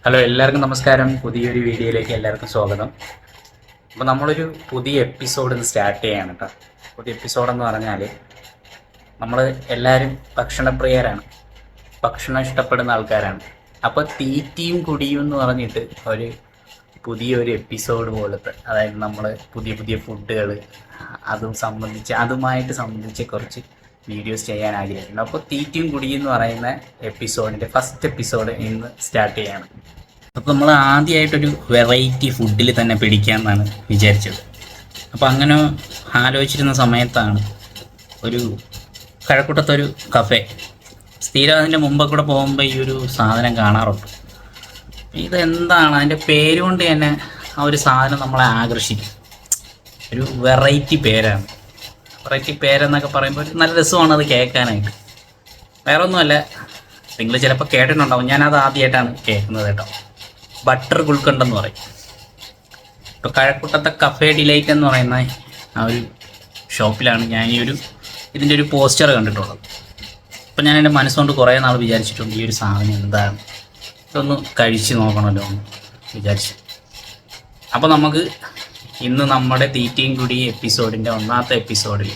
Hello, എല്ലാവർക്കും നമസ്കാരം. പുതിയൊരു വീഡിയോയിലേക്ക് എല്ലാവർക്കും സ്വാഗതം. അപ്പോൾ നമ്മളൊരു പുതിയ എപ്പിസോഡ് ഇന്ന് സ്റ്റാർട്ട് ചെയ്യാണ് കേട്ടോ. പുതിയ എപ്പിസോഡെന്ന് പറഞ്ഞാൽ നമ്മൾ എല്ലാവരും ഭക്ഷണപ്രിയരാണ്, ഭക്ഷണം ഇഷ്ടപ്പെടുന്ന ആൾക്കാരാണ്. അപ്പോൾ തീറ്റിയും കുടിയും എന്ന് പറഞ്ഞിട്ട് ഒരു പുതിയൊരു എപ്പിസോഡ് പോലത്തെ, അതായത് നമ്മൾ പുതിയ പുതിയ ഫുഡുകൾ അതുമായിട്ട് സംബന്ധിച്ച് കുറച്ച് വീഡിയോസ് ചെയ്യാൻ ആഗ്രഹിക്കുന്നു. അപ്പോൾ തീറ്റിയും കുടിയും എന്ന് പറയുന്ന എപ്പിസോഡിൻ്റെ ഫസ്റ്റ് എപ്പിസോഡ് ഇന്ന് സ്റ്റാർട്ട് ചെയ്യാണ്. അപ്പോൾ നമ്മൾ ആദ്യമായിട്ടൊരു വെറൈറ്റി ഫുഡിൽ തന്നെ പിടിക്കാമെന്നാണ് വിചാരിച്ചത്. അപ്പോൾ അങ്ങനെ ആലോചിച്ചിരുന്ന സമയത്താണ് ഒരു കഴക്കൂട്ടത്തൊരു കഫേ, സ്ഥിരം അതിൻ്റെ മുമ്പ് കൂടെ പോകുമ്പോൾ ഈ ഒരു സാധനം കാണാറുണ്ട്. ഇതെന്താണ്, അതിൻ്റെ പേര് കൊണ്ട് തന്നെ ആ ഒരു സാധനം നമ്മളെ ആകർഷിക്കും. ഒരു വെറൈറ്റി പേരാണ്. വെറൈറ്റി പേരെന്നൊക്കെ പറയുമ്പോൾ ഒരു നല്ല രസമാണ് അത് കേൾക്കാനായിട്ട്. വേറെ ഒന്നുമല്ല, നിങ്ങൾ ചിലപ്പോൾ കേട്ടിട്ടുണ്ടാവും, ഞാനത് ആദ്യമായിട്ടാണ് കേൾക്കുന്നത് കേട്ടോ. ബട്ടർ ഗുൽക്കണ്ട് എന്ന് പറയും. ഇപ്പോൾ കഴക്കൂട്ടത്തെ കഫേ ഡിലൈറ്റ് എന്ന് പറയുന്ന ആ ഒരു ഷോപ്പിലാണ് ഞാൻ ഇതിൻ്റെ ഒരു പോസ്റ്റർ കണ്ടിട്ടുള്ളത്. അപ്പോൾ ഞാൻ എൻ്റെ മനസ്സുകൊണ്ട് കുറേ നാൾ വിചാരിച്ചിട്ടുണ്ട്, ഈ ഒരു സാധനം എന്താണ്, ഇതൊന്ന് കഴിച്ച് നോക്കണമല്ലോ എന്ന് വിചാരിച്ചു. അപ്പോൾ നമുക്ക് ഇന്ന് നമ്മുടെ തീറ്റയും കുടി എപ്പിസോഡിൻ്റെ ഒന്നാമത്തെ എപ്പിസോഡിൽ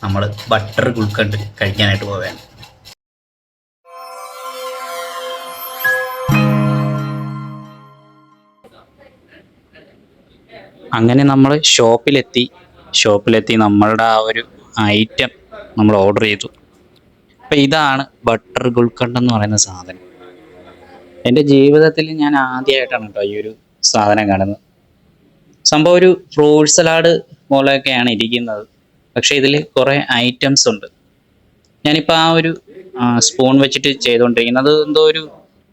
നമ്മൾ ബട്ടർ ഗുൽക്കണ്ട് കഴിക്കാനായിട്ട് പോവുകയാണ്. അങ്ങനെ നമ്മൾ ഷോപ്പിലെത്തി നമ്മളുടെ ആ ഒരു ഐറ്റം നമ്മൾ ഓർഡർ ചെയ്തു. അപ്പോൾ ഇതാണ് ബട്ടർ ഗുൽക്കണ്ട് എന്ന് പറയുന്ന സാധനം. എൻ്റെ ജീവിതത്തിൽ ഞാൻ ആദ്യമായിട്ടാണ് കേട്ടോ ഈ ഒരു സാധനം കാണുന്നത്. സംഭവം ഒരു ഫ്രൂട്ട് സലാഡ് പോലെയൊക്കെയാണ് ഇരിക്കുന്നത്, പക്ഷേ ഇതിൽ കുറേ ഐറ്റംസ് ഉണ്ട്. ഞാനിപ്പോൾ ആ ഒരു സ്പൂൺ വെച്ചിട്ട് ചെയ്തുകൊണ്ടിരിക്കുന്നത് എന്തോ ഒരു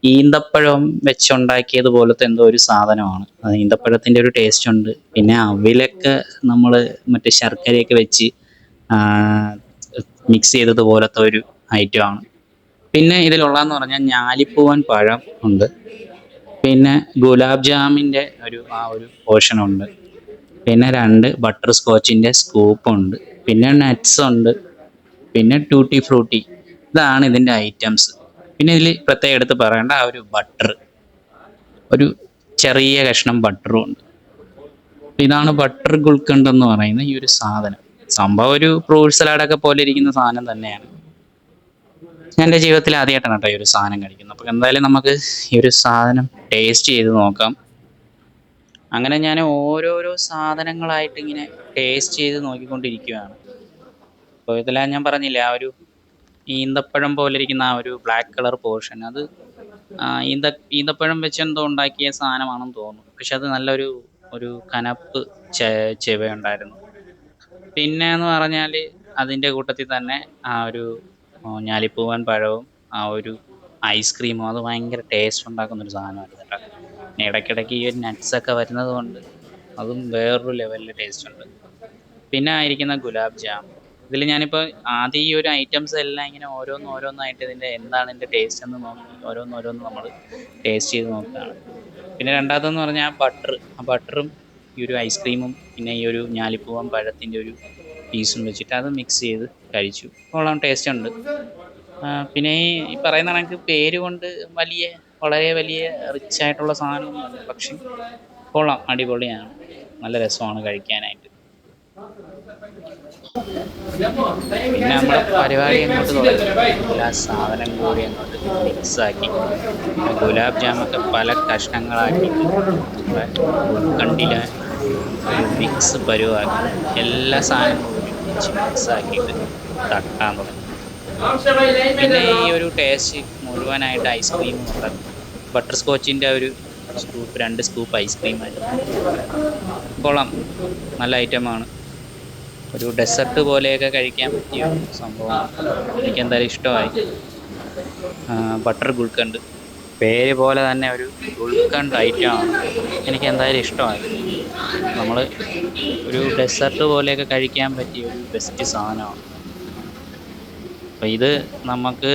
ഈന്തപ്പഴം വെച്ചുണ്ടാക്കിയത് പോലത്തെ എന്തോ ഒരു സാധനമാണ്. അത് ഈന്തപ്പഴത്തിൻ്റെ ഒരു ടേസ്റ്റ് ഉണ്ട്. പിന്നെ അവിലൊക്കെ നമ്മൾ മറ്റേ ശർക്കരയൊക്കെ വെച്ച് മിക്സ് ചെയ്തത് പോലത്തെ ഒരു ഐറ്റമാണ്. പിന്നെ ഇതിലുള്ളതെന്ന് പറഞ്ഞാൽ ഞാലിപ്പൂവൻ പഴം ഉണ്ട്, പിന്നെ ഗുലാബ് ജാമിൻ്റെ ആ ഒരു പോർഷനുണ്ട്, പിന്നെ 2 ബട്ടർ സ്കോച്ചിൻ്റെ സ്കൂപ്പുണ്ട്, പിന്നെ നട്ട്സ് ഉണ്ട്, പിന്നെ ടൂട്ടി ഫ്രൂട്ടി. ഇതാണ് ഇതിൻ്റെ ഐറ്റംസ്. പിന്നെ ഇതിൽ പ്രത്യേകം എടുത്ത് പറയേണ്ട ആ ഒരു ബട്ടർ, ഒരു ചെറിയ കഷ്ണം ബട്ടറും ഉണ്ട്. ഇതാണ് ബട്ടർ ഗുൽക്കണ്ട് എന്ന് പറയുന്ന ഈ ഒരു സാധനം. സംഭവം ഒരു ഫ്രൂട്ട് സലാഡൊക്കെ പോലെ ഇരിക്കുന്ന സാധനം തന്നെയാണ്. ഞാൻ എൻ്റെ ജീവിതത്തിൽ ആദ്യമായിട്ടാണ് കേട്ടോ ഈ ഒരു സാധനം കഴിക്കുന്നത്. അപ്പോൾ എന്തായാലും നമുക്ക് ഈ ഒരു സാധനം ടേസ്റ്റ് ചെയ്ത് നോക്കാം. അങ്ങനെ ഞാൻ ഓരോരോ സാധനങ്ങളായിട്ട് ഇങ്ങനെ ടേസ്റ്റ് ചെയ്ത് നോക്കിക്കൊണ്ടിരിക്കുകയാണ്. അപ്പോൾ ഇതെല്ലാം ഞാൻ പറഞ്ഞില്ലേ, ആ ഒരു ഈന്തപ്പഴം പോലെ ഇരിക്കുന്ന ആ ഒരു ബ്ലാക്ക് കളർ പോർഷൻ, അത് ഈന്തപ്പഴം വെച്ച് എന്തോ ഉണ്ടാക്കിയ സാധനമാണെന്ന് തോന്നുന്നു. പക്ഷെ അത് നല്ലൊരു കനപ്പ് ചെവയുണ്ടായിരുന്നു. പിന്നെ എന്ന് പറഞ്ഞാൽ അതിൻ്റെ കൂട്ടത്തിൽ തന്നെ ആ ഒരു ഞാലിപ്പൂവൻ പഴവും ആ ഒരു ഐസ്ക്രീമും, അത് ഭയങ്കര ടേസ്റ്റ് ഉണ്ടാക്കുന്നൊരു സാധനമായിരുന്നു കേട്ടോ. പിന്നെ ഇടയ്ക്കിടയ്ക്ക് ഈ ഒരു നട്ട്സൊക്കെ വരുന്നത് കൊണ്ട് അതും വേറൊരു ലെവലിൽ ടേസ്റ്റ് ഉണ്ട്. പിന്നെ ആയിരിക്കുന്ന ഗുലാബ് ജാം. ഇതിൽ ഞാനിപ്പോൾ ആദ്യം ഈ ഒരു ഐറ്റംസ് എല്ലാം ഇങ്ങനെ ഓരോന്നായിട്ട് ഇതിൻ്റെ എന്താണ് ഇതിൻ്റെ ടേസ്റ്റ് എന്ന് നോക്കി ഓരോന്ന് നമ്മൾ ടേസ്റ്റ് ചെയ്ത് നോക്കുകയാണ്. പിന്നെ രണ്ടാമതെന്ന് പറഞ്ഞാൽ ആ ബട്ടറും ഈ ഒരു ഐസ്ക്രീമും പിന്നെ ഈ ഒരു ഞാലിപ്പൂവൻ പഴത്തിൻ്റെ ഒരു പീസും വെച്ചിട്ട് അത് മിക്സ് ചെയ്ത് കഴിച്ചു. കൊള്ളാം, ടേസ്റ്റ് ഉണ്ട്. പിന്നെ ഈ പറയുന്ന കണക്ക് പേര് കൊണ്ട് വളരെ വലിയ റിച്ച് ആയിട്ടുള്ള സാധനമൊന്നുമല്ല, പക്ഷെ കൊള്ളാം, അടിപൊളിയാണ്, നല്ല രസമാണ് കഴിക്കാനായിട്ട്. പിന്നെ നമ്മുടെ പരിപാടി അങ്ങോട്ട് തുടങ്ങി, എല്ലാ സാധനം കൂടി അങ്ങോട്ട് മിക്സാക്കി ഗുലാബ് ജാമൊക്കെ പല കഷ്ണങ്ങളാക്കിയിട്ട് നമ്മുടെ ഉൾക്കണ്ടിലെ ഒരു മിക്സ് പരുവാക്കി എല്ലാ സാധനങ്ങളും ഒരുമിച്ച് മിക്സാക്കിയിട്ട് തട്ടാൻ തുടങ്ങി. പിന്നെ ഈ ഒരു ടേസ്റ്റ് മുഴുവനായിട്ട് ഐസ്ക്രീമും ഉണ്ട്. ബട്ടർ സ്കോച്ചിൻ്റെ ഒരു സ്കൂപ്പ്, 2 സ്കൂപ്പ് ഐസ്ക്രീമായിരുന്നു. കൊള്ളാം, നല്ല ഐറ്റമാണ്. ഒരു ഡെസർട്ട് പോലെയൊക്കെ കഴിക്കാൻ പറ്റിയ സംഭവമാണ്. എനിക്കെന്തായാലും ഇഷ്ടമായി. ബട്ടർ ഗുൽക്കണ്ട് പേര് പോലെ തന്നെ ഒരു ഗുൽക്കണ്ട് ഐറ്റമാണ്. എനിക്കെന്തായാലും ഇഷ്ടമായി. നമ്മൾ ഒരു ഡെസർട്ട് പോലെയൊക്കെ കഴിക്കാൻ പറ്റിയ ഒരു ബെസ്റ്റ് സാധനമാണ്. അപ്പോൾ ഇത് നമുക്ക്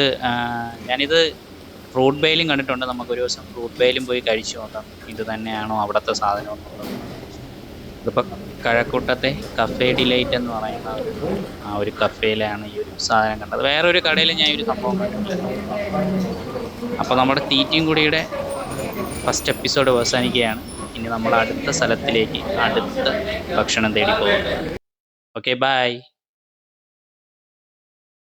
ഞാനിത് ഫ്രൂട്ട് ബെയിലും കണ്ടിട്ടുണ്ട്. നമുക്കൊരു ദിവസം ഫ്രൂട്ട് ബെയിലും പോയി കഴിച്ചു നോക്കാം, ഇത് തന്നെയാണോ അവിടുത്തെ സാധനം എന്നുള്ളത്. ഇതിപ്പോൾ കഴക്കൂട്ടത്തെ കഫേ ഡിലൈറ്റ് എന്ന് പറയുന്ന ആ ഒരു കഫേയിലാണ് ഈ ഒരു സാധനം കണ്ടത്. വേറൊരു കടയിൽ ഞാൻ ഈ ഒരു സംഭവം കണ്ടിട്ടില്ല. അപ്പോൾ നമ്മുടെ തീറ്റയും കുടിയുടെ ഫസ്റ്റ് എപ്പിസോഡ് അവസാനിക്കുകയാണ്. ഇനി നമ്മൾ അടുത്ത സ്ഥലത്തിലേക്ക് അടുത്ത ഭക്ഷണം തേടി പോകും. Okay, by.